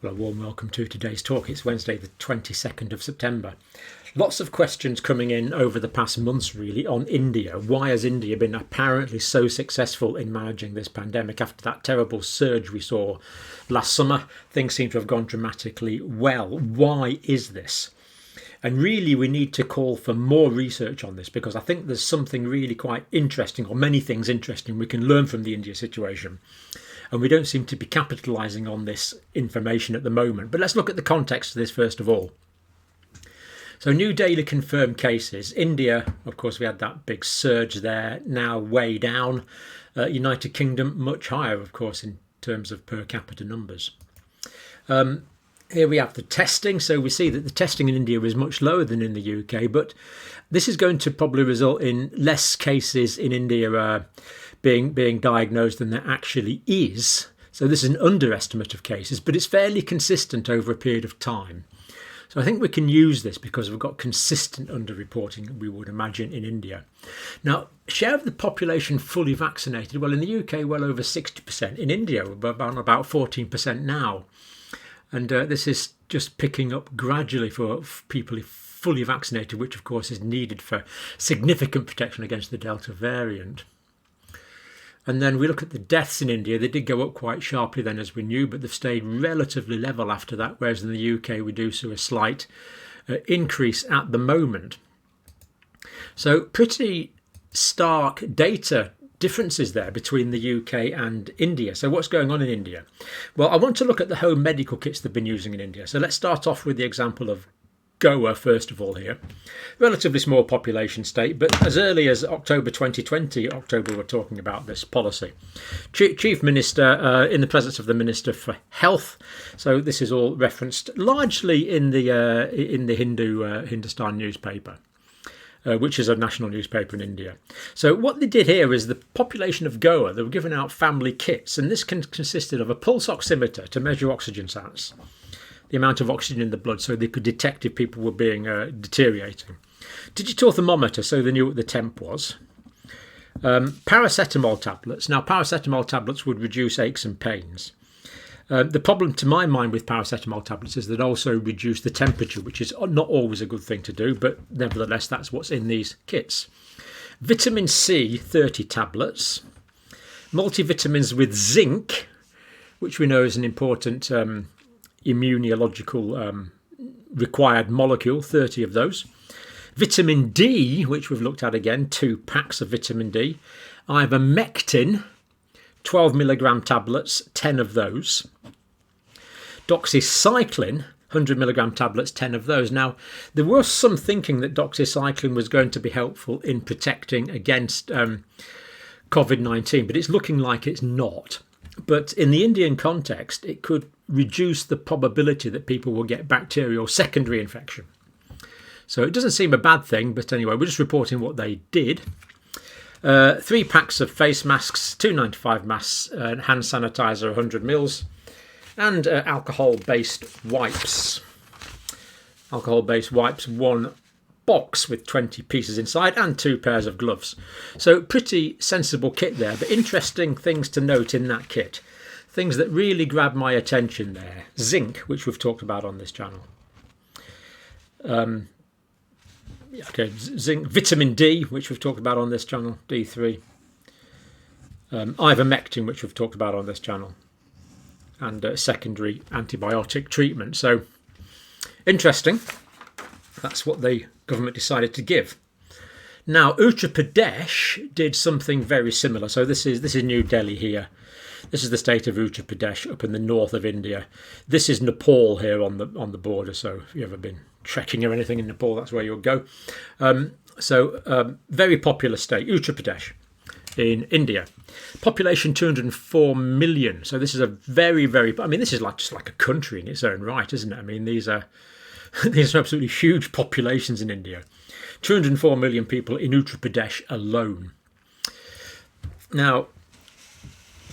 Well, a warm welcome to today's talk. It's Wednesday the 22nd of September. Lots of questions coming in over the past months really on India. Why has India been apparently so successful in managing this pandemic after that terrible surge we saw last summer? Things seem to have gone dramatically well. Why is this? And really we need to call for more research on this, because I think there's something really quite interesting, or many things interesting, we can learn from the India situation. And we don't seem to be capitalising on this information at the moment. But let's look at the context of this first of all. So new daily confirmed cases. India, of course, we had that big surge there, now way down. United Kingdom, much higher, of course, in terms of per capita numbers. Here we have the testing. So we see that the testing in India is much lower than in the UK, but this is going to probably result in less cases in India being diagnosed than there actually is. So this is an underestimate of cases, but it's fairly consistent over a period of time. So I think we can use this because we've got consistent underreporting, we would imagine, in India. Now, share of the population fully vaccinated, well, in the UK, well over 60%. In India, we're about 14% now. And this is just picking up gradually for people fully vaccinated, which of course is needed for significant protection against the Delta variant. And then we look at the deaths in India. They did go up quite sharply then, as we knew, but they've stayed relatively level after that, whereas in the UK we do see a slight increase at the moment. So pretty stark data differences there between the UK and India. So what's going on in India? Well, I want to look at the home medical kits they've been using in India. So let's start off with the example of Goa first of all here. Relatively small population state, but as early as October 2020, we're talking about this policy. Chief Minister, in the presence of the Minister for Health. So this is all referenced largely in the Hindustan newspaper, which is a national newspaper in India. So what they did here is the population of Goa, they were giving out family kits, and this consisted of a pulse oximeter to measure oxygen sats, the amount of oxygen in the blood, so they could detect if people were being deteriorating. Digital thermometer, so they knew what the temp was. Paracetamol tablets. Now, paracetamol tablets would reduce aches and pains. The problem, to my mind, with paracetamol tablets is that also reduce the temperature, which is not always a good thing to do, but nevertheless, that's what's in these kits. Vitamin C, 30 tablets. Multivitamins with zinc, which we know is an important immunological required molecule, 30 of those. Vitamin D, which we've looked at again, 2 packs of vitamin D. Ivermectin, 12 milligram tablets, 10 of those. Doxycycline, 100 milligram tablets, 10 of those. Now, there was some thinking that doxycycline was going to be helpful in protecting against COVID-19, but it's looking like it's not. But in the Indian context, it could reduce the probability that people will get bacterial secondary infection. So it doesn't seem a bad thing, but anyway, we're just reporting what they did. 3 packs of face masks, 295 masks, hand sanitizer, 100 mils, and alcohol-based wipes. Alcohol-based wipes, 1 box with 20 pieces inside, and 2 pairs of gloves. So pretty sensible kit there, but interesting things to note in that kit. Things that really grab my attention there. Zinc, which we've talked about on this channel. Zinc, vitamin D, which we've talked about on this channel, D3. Ivermectin, which we've talked about on this channel. And secondary antibiotic treatment. So, interesting. That's what the government decided to give. Now, Uttar Pradesh did something very similar. So this is New Delhi here. This is the state of Uttar Pradesh up in the north of India. This is Nepal here on the border. So if you've ever been trekking or anything in Nepal, that's where you'll go. Very populous state, Uttar Pradesh in India. Population 204 million. So this is a very, very, I mean, this is just like a country in its own right, isn't it? I mean, these are absolutely huge populations in India. 204 million people in Uttar Pradesh alone. Now,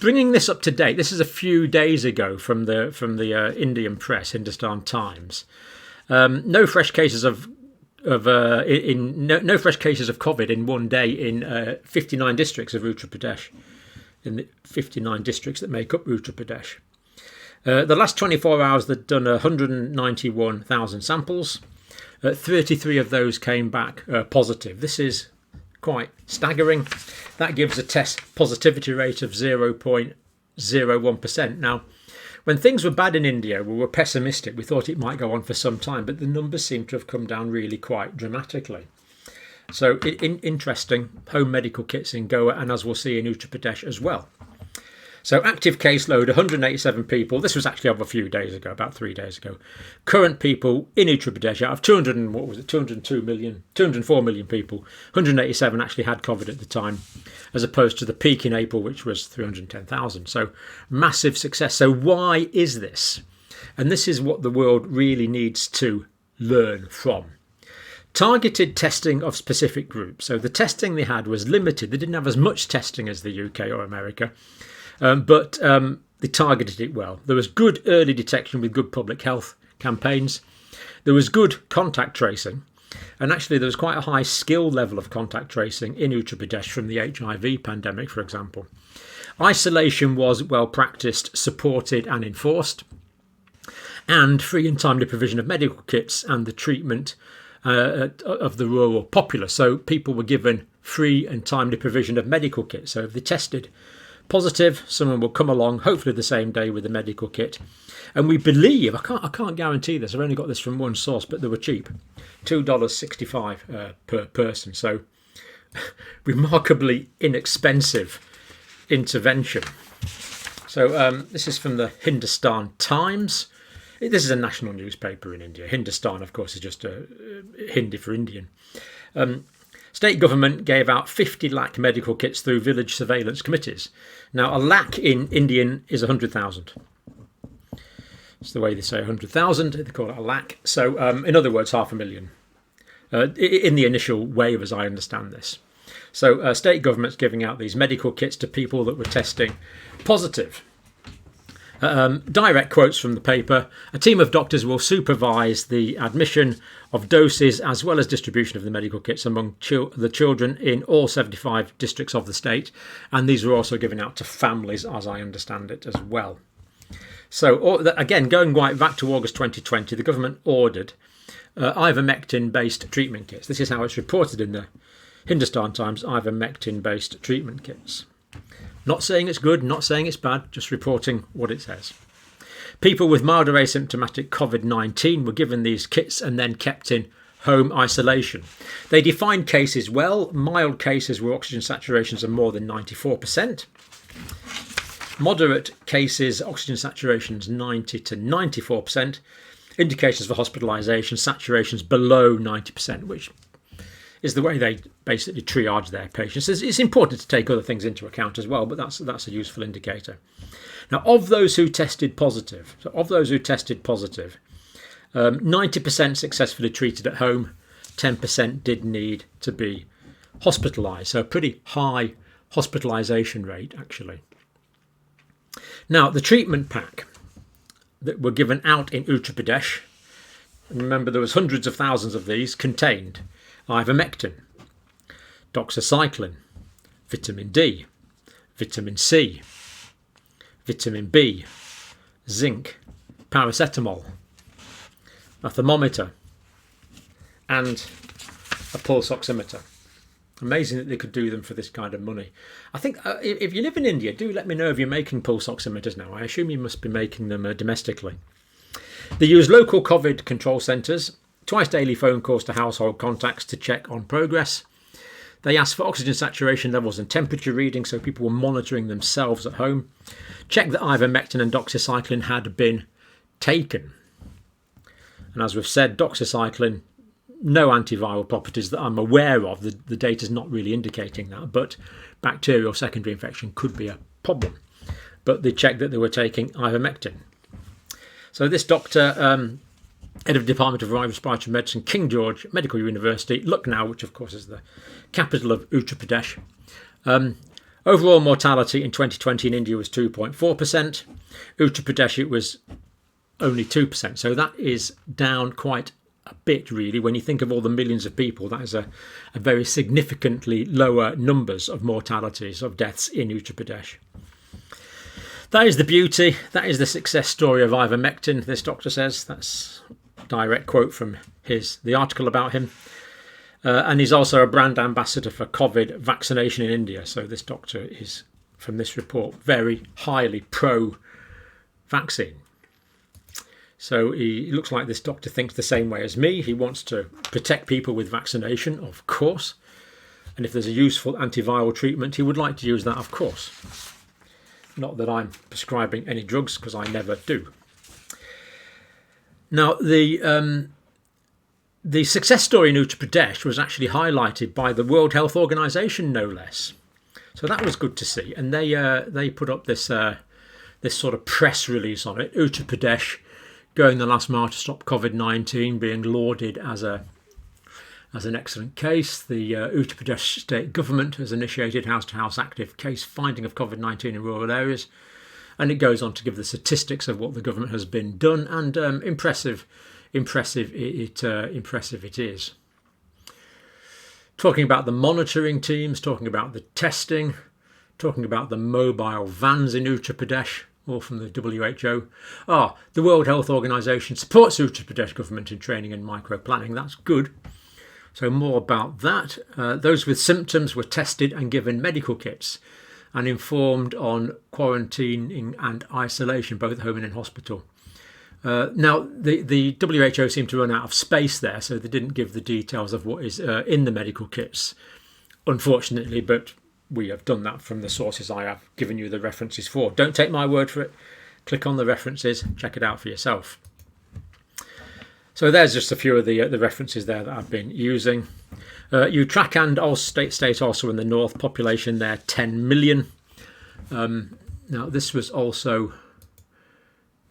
bringing this up to date, this is a few days ago from the Indian press, Hindustan Times. No fresh cases of COVID in one day in 59 districts of Uttar Pradesh, in the 59 districts that make up Uttar Pradesh. The last 24 hours, they'd done 191,000 samples. 33 of those came back positive. This is quite staggering. That gives a test positivity rate of 0.01%. Now, when things were bad in India, we were pessimistic. We thought it might go on for some time, but the numbers seem to have come down really quite dramatically. So interesting, home medical kits in Goa, and as we'll see in Uttar Pradesh as well. So active caseload, 187 people. This was actually of a few days ago, about 3 days ago. Current people in Uttar Pradesh, out of 204 million people, 187 actually had COVID at the time, as opposed to the peak in April, which was 310,000. So massive success. So why is this? And this is what the world really needs to learn from. Targeted testing of specific groups. So the testing they had was limited. They didn't have as much testing as the UK or America. But they targeted it well. There was good early detection with good public health campaigns. There was good contact tracing. And actually, there was quite a high skill level of contact tracing in Uttar Pradesh from the HIV pandemic, for example. Isolation was well practiced, supported and enforced. And free and timely provision of medical kits and the treatment of the rural populace. So people were given free and timely provision of medical kits. So if they tested positive, someone will come along, hopefully the same day, with a medical kit. And we believe, I can't guarantee this, I've only got this from one source, but they were cheap, $2.65 per person. So remarkably inexpensive intervention. So this is from the Hindustan Times. This is a national newspaper in India. Hindustan, of course, is just a Hindi for Indian. State government gave out 50 lakh medical kits through village surveillance committees. Now, a lakh in Indian is 100,000. It's the way they say 100,000. They call it a lakh. So, in other words, 500,000. In the initial wave, as I understand this. So, state government's giving out these medical kits to people that were testing positive. Direct quotes from the paper. A team of doctors will supervise the admission of doses as well as distribution of the medical kits among the children in all 75 districts of the state. And these were also given out to families, as I understand it, as well. So, again, going right back to August 2020, the government ordered Ivermectin-based treatment kits. This is how it's reported in the Hindustan Times, Ivermectin-based treatment kits. Not saying it's good, not saying it's bad, just reporting what it says. People with milder asymptomatic COVID-19 were given these kits and then kept in home isolation. They defined cases well. Mild cases where oxygen saturations are more than 94%. Moderate cases, oxygen saturations 90 to 94%. Indications for hospitalisation, saturations below 90%, which is the way they basically triage their patients. It's important to take other things into account as well, but that's a useful indicator. Now, of those who tested positive, 90% successfully treated at home, 10% did need to be hospitalised. So a pretty high hospitalisation rate, actually. Now, the treatment pack that were given out in Uttar Pradesh, and remember there was hundreds of thousands of these, contained Ivermectin, Doxycycline, vitamin D, vitamin C, vitamin B, zinc, Paracetamol, a thermometer, and a pulse oximeter. Amazing that they could do them for this kind of money. I think if you live in India, do let me know if you're making pulse oximeters now. I assume you must be making them domestically. They use local COVID control centres, twice daily phone calls to household contacts to check on progress. They asked for oxygen saturation levels and temperature readings, so people were monitoring themselves at home. Check that Ivermectin and Doxycycline had been taken. And as we've said, Doxycycline, no antiviral properties that I'm aware of. The data's not really indicating that, but bacterial secondary infection could be a problem. But they checked that they were taking Ivermectin. So this doctor, head of the Department of Respiratory Medicine, King George Medical University, Lucknow, which of course is the capital of Uttar Pradesh. Overall mortality in 2020 in India was 2.4%. Uttar Pradesh, it was only 2%. So that is down quite a bit, really. When you think of all the millions of people, that is a very significantly lower numbers of mortalities, of deaths in Uttar Pradesh. That is the beauty. That is the success story of ivermectin, this doctor says. That's a direct quote from the article about him. And he's also a brand ambassador for COVID vaccination in India. So this doctor is, from this report, very highly pro-vaccine. So he looks like this doctor thinks the same way as me. He wants to protect people with vaccination, of course. And if there's a useful antiviral treatment, he would like to use that, of course. Not that I'm prescribing any drugs, because I never do. Now, the success story in Uttar Pradesh was actually highlighted by the World Health Organization, no less. So that was good to see. And they put up this sort of press release on it. Uttar Pradesh going the last mile to stop COVID-19, being lauded as an excellent case. The Uttar Pradesh state government has initiated house-to-house active case finding of COVID-19 in rural areas. And it goes on to give the statistics of what the government has been done, and impressive it is. Talking about the monitoring teams, talking about the testing, talking about the mobile vans in Uttar Pradesh, all from the WHO. The World Health Organization supports Uttar Pradesh government in training and micro-planning. That's good. So more about that. Those with symptoms were tested and given medical kits and informed on quarantining and isolation, both at home and in hospital. Now, the WHO seemed to run out of space there, so they didn't give the details of what is in the medical kits, unfortunately, but we have done that from the sources I have given you the references for. Don't take my word for it. Click on the references, check it out for yourself. So there's just a few of the references there that I've been using. Uttarakhand state also in the north, population there 10 million. Now this was also,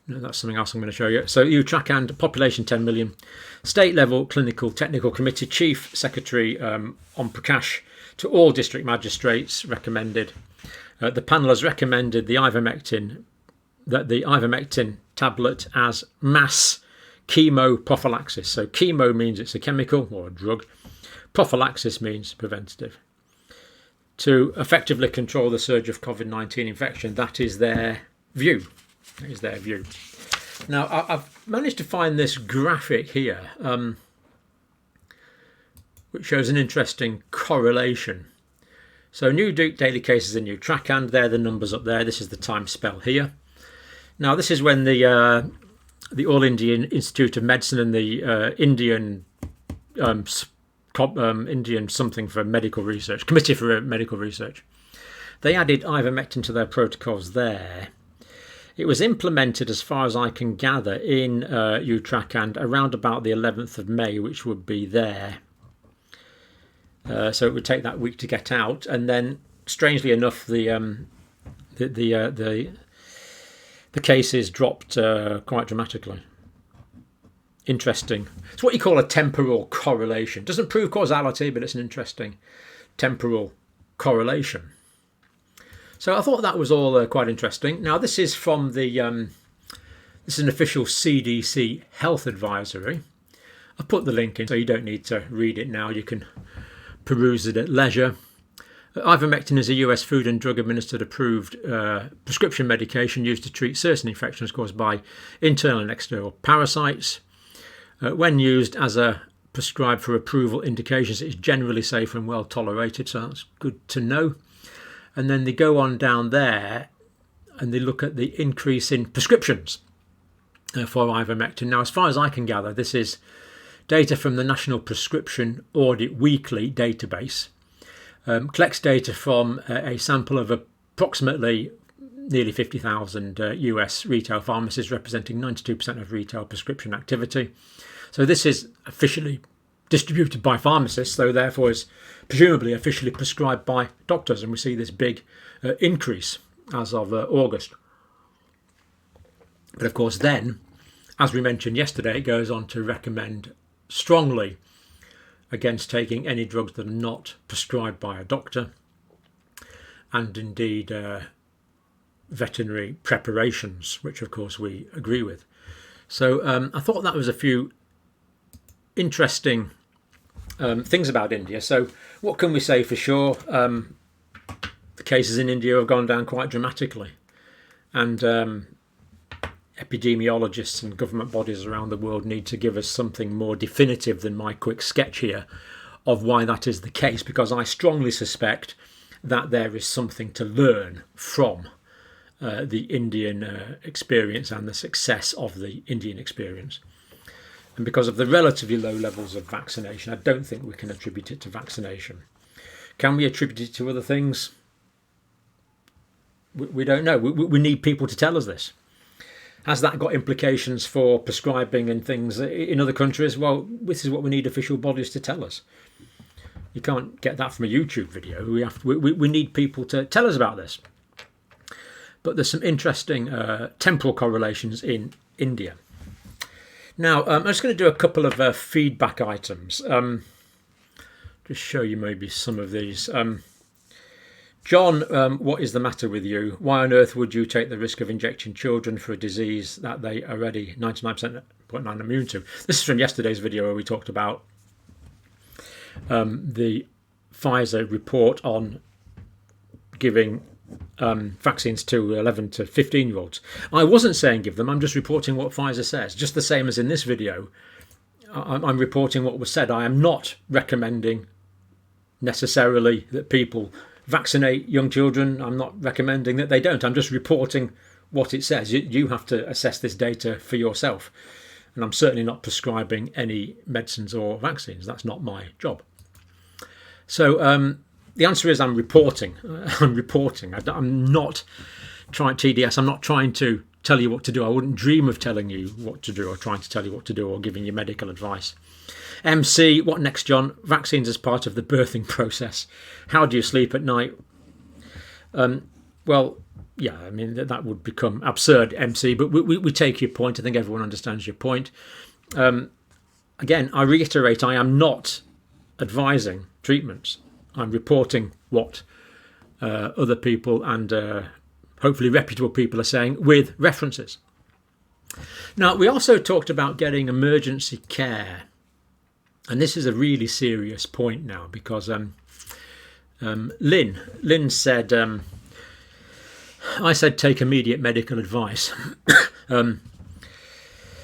no, that's something else I'm going to show you. So Uttarakhand, population 10 million. State level clinical technical committee chief secretary Om Prakash to all district magistrates recommended. The panel has recommended the ivermectin tablet as mass chemo prophylaxis. So chemo means it's a chemical or a drug. Prophylaxis means preventative. To effectively control the surge of COVID-19 infection, that is their view. That is their view. Now, I've managed to find this graphic here, which shows an interesting correlation. So new daily cases in Uttarakhand, they're the numbers up there. This is the time spell here. Now, this is when the All Indian Institute of Medicine and the Indian something for medical research, Committee for Medical Research, they added ivermectin to their protocols there. It was implemented, as far as I can gather, in Uttarakhand around about the 11th of May, which would be there. So it would take that week to get out, and then, strangely enough, the cases dropped quite dramatically. Interesting. It's what you call a temporal correlation. Doesn't prove causality, but it's an interesting temporal correlation. So I thought that was all quite interesting. Now this is from this is an official CDC Health Advisory. I've put the link in so you don't need to read it now. You can peruse it at leisure. Ivermectin is a US Food and Drug Administered approved prescription medication used to treat certain infections caused by internal and external parasites. When used as a prescribed for approval indications, it's generally safe and well tolerated, so that's good to know. And then they go on down there and they look at the increase in prescriptions for ivermectin. Now, as far as I can gather, this is data from the National Prescription Audit Weekly database. Collects data from a sample of approximately nearly 50,000 US retail pharmacies, representing 92% of retail prescription activity. So this is officially distributed by pharmacists, so therefore is presumably officially prescribed by doctors, and we see this big increase as of August. But of course then, as we mentioned yesterday, it goes on to recommend strongly against taking any drugs that are not prescribed by a doctor, and indeed veterinary preparations, which of course we agree with. So I thought that was a few interesting things about India. So what can we say for sure? The cases in India have gone down quite dramatically, And epidemiologists and government bodies around the world need to give us something more definitive than my quick sketch here of why that is the case, because I strongly suspect that there is something to learn from the Indian experience and the success of the Indian experience. And because of the relatively low levels of vaccination, I don't think we can attribute it to vaccination. Can we attribute it to other things? We don't know. We need people to tell us this. Has that got implications for prescribing and things in other countries? Well, this is what we need official bodies to tell us. You can't get that from a YouTube video. We need people to tell us about this. But there's some interesting temporal correlations in India. Now, I'm just going to do a couple of feedback items. Just show you maybe some of these. John, what is the matter with you? Why on earth would you take the risk of injecting children for a disease that they are already 99.9% immune to? This is from yesterday's video where we talked about the Pfizer report on giving vaccines to 11 to 15-year-olds. I wasn't saying give them, I'm just reporting what Pfizer says. Just the same as in this video, I'm reporting what was said. I am not recommending necessarily that people vaccinate young children. I'm not recommending that they don't. I'm just reporting what it says. You have to assess this data for yourself. And I'm certainly not prescribing any medicines or vaccines. That's not my job. So the answer is I'm reporting. I'm not trying TDS. I'm not trying to tell you what to do. I wouldn't dream of telling you what to do or trying to tell you what to do or giving you medical advice. MC, what next, John? Vaccines as part of the birthing process. How do you sleep at night? Well, yeah, I mean, that would become absurd, MC, but we take your point. I think everyone understands your point. Again, I reiterate, I am not advising treatments. I'm reporting what other people and hopefully reputable people are saying with references. Now, we also talked about getting emergency care. And this is a really serious point now because Lynn said, I said take immediate medical advice.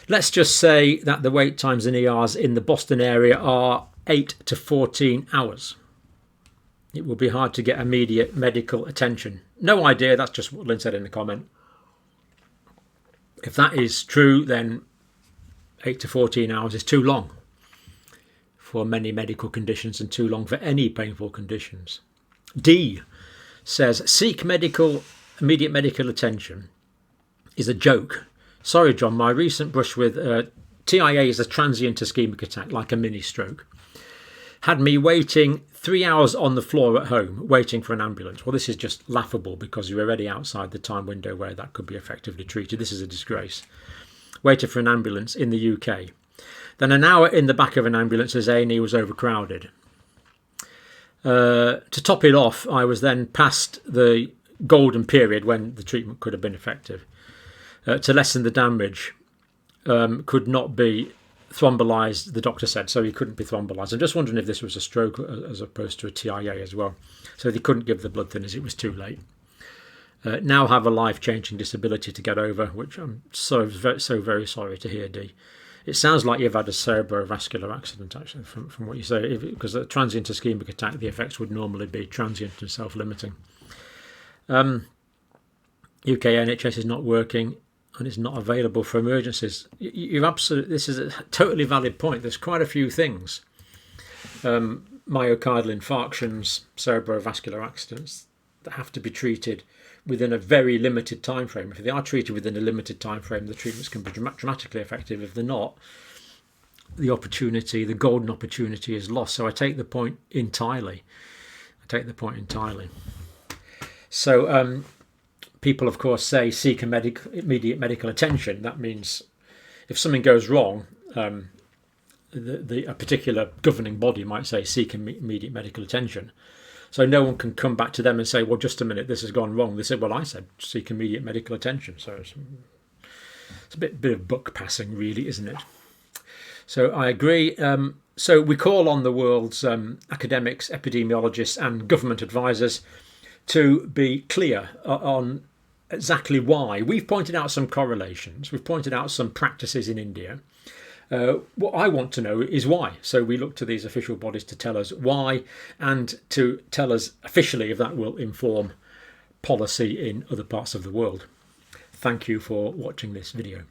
Let's just say that the wait times in ERs in the Boston area are 8 to 14 hours. It will be hard to get immediate medical attention. No idea, that's just what Lynn said in the comment. If that is true, then 8 to 14 hours is too long for many medical conditions and too long for any painful conditions. D says, seek immediate medical attention is a joke. Sorry, John, my recent brush with TIA is a transient ischemic attack, like a mini stroke. Had me waiting 3 hours on the floor at home, waiting for an ambulance. Well, this is just laughable because you're already outside the time window where that could be effectively treated. This is a disgrace. Waited for an ambulance in the UK. Then an hour in the back of an ambulance as A&E was overcrowded. To top it off, I was then past the golden period when the treatment could have been effective. To lessen the damage, could not be thrombolised, the doctor said, so he couldn't be thrombolised. I'm just wondering if this was a stroke as opposed to a TIA as well. So they couldn't give the blood thinners, it was too late. Now have a life-changing disability to get over, which I'm so very sorry to hear, D. It sounds like you've had a cerebrovascular accident, actually, from what you say, because a transient ischemic attack, the effects would normally be transient and self-limiting. UK NHS is not working and it's not available for emergencies. This is a totally valid point. There's quite a few things. Myocardial infarctions, cerebrovascular accidents that have to be treated within a very limited time frame. If they are treated within a limited time frame, the treatments can be dramatically effective. If they're not, the golden opportunity is lost. So I take the point entirely. So people, of course, say seek immediate medical attention. That means if something goes wrong, a particular governing body might say seek immediate medical attention. So no one can come back to them and say, well, just a minute, this has gone wrong. They said, well, I said seek immediate medical attention. So it's a bit of buck passing, really, isn't it? So I agree. So we call on the world's academics, epidemiologists and government advisors to be clear on exactly why. We've pointed out some correlations. We've pointed out some practices in India. What I want to know is why. So we look to these official bodies to tell us why and to tell us officially if that will inform policy in other parts of the world. Thank you for watching this video.